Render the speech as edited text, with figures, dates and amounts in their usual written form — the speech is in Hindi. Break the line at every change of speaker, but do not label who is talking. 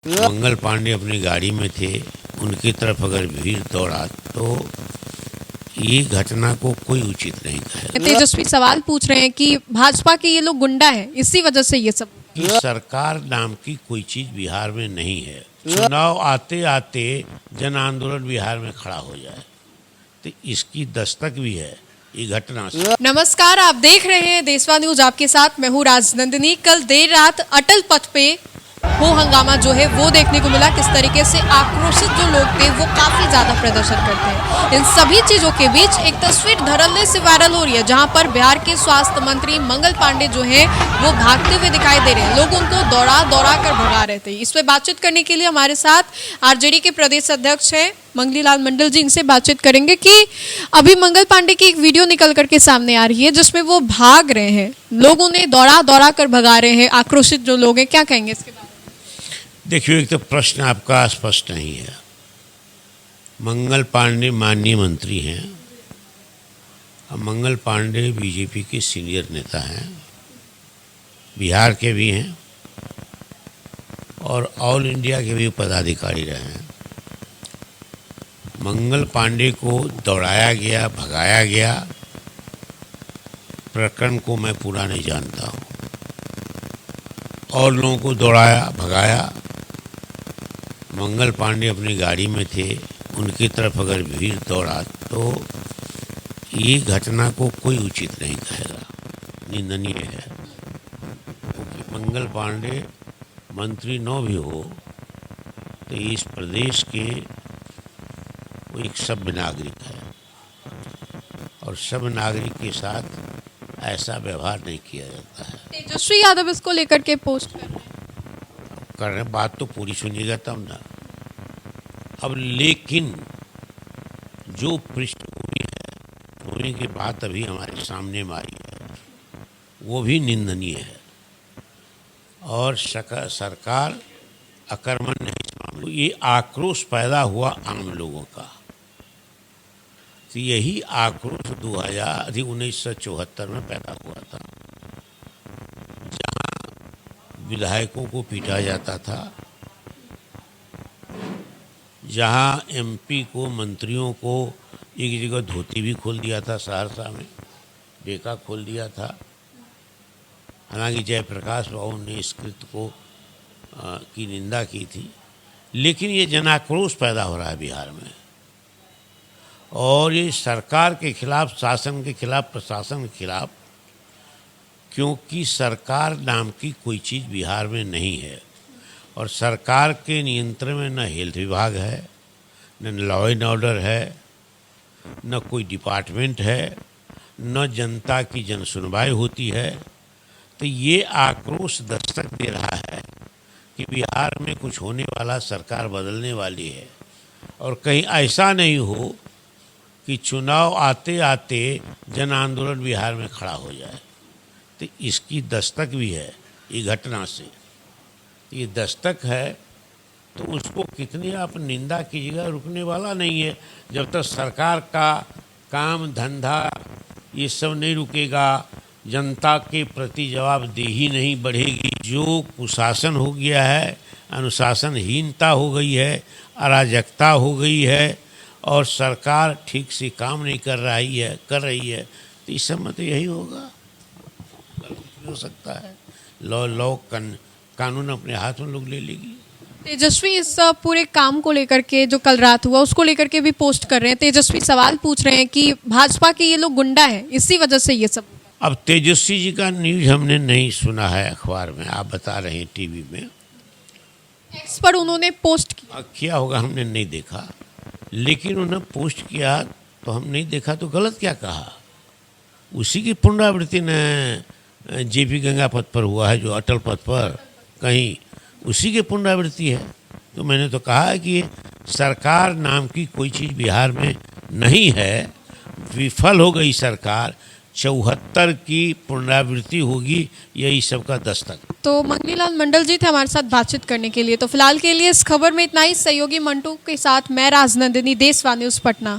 मंगल पांडे अपनी गाड़ी में थे, उनकी तरफ अगर भीड़ दौड़ा तो ये घटना को कोई उचित नहीं कहेगा।
तेजस्वी सवाल पूछ रहे हैं कि भाजपा के ये लोग गुंडा हैं, इसी वजह से ये सब।
कि सरकार नाम की कोई चीज बिहार में नहीं है। चुनाव आते आते जन आंदोलन बिहार में खड़ा हो जाए तो इसकी दस्तक भी है ये घटना से।
नमस्कार, आप देख रहे हैं देशवा न्यूज, आपके साथ मैं हूँ राजनंदिनी। कल देर रात अटल पथ पे वो हंगामा जो है वो देखने को मिला, किस तरीके से आक्रोशित जो लोग थे वो काफी ज्यादा प्रदर्शन करते हैं। इन सभी चीजों के बीच एक तस्वीर धड़ल्ले से वायरल हो रही है, जहां पर बिहार के स्वास्थ्य मंत्री मंगल पांडे जो हैं वो भागते हुए दिखाई दे रहे हैं। लोग उनको दौड़ा दौड़ा कर भगा रहे थे। इस पे बातचीत करने के लिए हमारे साथ आरजेडी के प्रदेश अध्यक्ष है मंगलीलाल मंडल जी, इनसे बातचीत करेंगे कि अभी मंगल पांडे की एक वीडियो निकल करके सामने आ रही है जिसमें वो भाग रहे हैं, लोग उन्हें दौड़ा दौड़ा कर भगा रहे हैं, आक्रोशित जो लोग हैं। क्या कहेंगे इसके बारे में?
देखिए, एक तो प्रश्न आपका स्पष्ट नहीं है। मंगल पांडे माननीय मंत्री हैं। अब मंगल पांडे बीजेपी के सीनियर नेता हैं, बिहार के भी हैं और ऑल इंडिया के भी पदाधिकारी रहे हैं। मंगल पांडे को दौड़ाया गया, भगाया गया, प्रकरण को मैं पूरा नहीं जानता हूँ। और लोगों को दौड़ाया भगाया, मंगल पांडे अपनी गाड़ी में थे, उनकी तरफ अगर भीड़ दौड़ा तो ये घटना को कोई उचित नहीं कहेगा, निंदनीय है। क्योंकि मंगल पांडे मंत्री न भी हो तो इस प्रदेश के वो एक सभ्य नागरिक है और सभ्य नागरिक के साथ ऐसा व्यवहार नहीं किया जाता है।
तेजस्वी यादव इसको लेकर के पोस्ट
कर रहे हैं, बात तो पूरी सुनिएगा तब ना। अब लेकिन जो पृष्ठभूमि है, भूमि की बात अभी हमारे सामने में आई है, वो भी निंदनीय है और सरकार अकर्मण्य है इस मामले। ये आक्रोश पैदा हुआ आम लोगों का, तो यही आक्रोश 1974 में पैदा हुआ था, जहां विधायकों को पीटा जाता था, जहां एमपी को, मंत्रियों को एक जगह धोती भी खोल दिया था, सहरसा में डेका खोल दिया था। हालांकि जयप्रकाश बाबू ने इस कृत्य को की निंदा की थी, लेकिन ये जनाक्रोश पैदा हो रहा है बिहार में और ये सरकार के खिलाफ, शासन के खिलाफ, प्रशासन के खिलाफ, क्योंकि सरकार नाम की कोई चीज़ बिहार में नहीं है और सरकार के नियंत्रण में न हेल्थ विभाग है, न लॉ एंड ऑर्डर है, न कोई डिपार्टमेंट है, न जनता की जनसुनवाई होती है। तो ये आक्रोश दस्तक दे रहा है कि बिहार में कुछ होने वाला, सरकार बदलने वाली है और कहीं ऐसा नहीं हो कि चुनाव आते आते जन आंदोलन बिहार में खड़ा हो जाए। तो इसकी दस्तक भी है ये घटना से। ये दस्तक है तो उसको कितनी आप निंदा कीजिएगा, रुकने वाला नहीं है। जब तक सरकार का काम धंधा ये सब नहीं रुकेगा, जनता के प्रति जवाबदेही नहीं बढ़ेगी, जो कुशासन हो गया है, अनुशासनहीनता हो गई है, अराजकता हो गई है और सरकार ठीक से काम नहीं कर रही है, तो इस समय तो यही होगा। हो सकता है लॉ कानून अपने हाथ में लोग ले लेगी।
तेजस्वी इस पूरे काम को लेकर के, जो कल रात हुआ उसको लेकर के भी पोस्ट कर रहे हैं। तेजस्वी सवाल पूछ रहे हैं कि भाजपा के ये लोग गुंडा हैं, इसी वजह से ये सब।
अब तेजस्वी जी का न्यूज हमने नहीं सुना है अखबार में, आप बता रहे हैं टीवी में।
एक्स पर उन्होंने पोस्ट
किया होगा, हमने नहीं देखा, लेकिन उन्होंने पोस्ट किया तो हम नहीं देखा तो गलत क्या कहा। उसी की पुनरावृत्ति न जेपी गंगा पथ पर हुआ है, जो अटल पथ पर कहीं उसी की पुनरावृत्ति है। तो मैंने तो कहा है कि सरकार नाम की कोई चीज़ बिहार में नहीं है, विफल हो गई सरकार, 74 की पुनरावृत्ति होगी, यही सबका दस्तक।
तो मंगलीलाल मंडल जी थे हमारे साथ बातचीत करने के लिए। तो फिलहाल के लिए इस खबर में इतना ही। सहयोगी मंटू के साथ मैं राजनंदिनी, देशवा न्यूज पटना।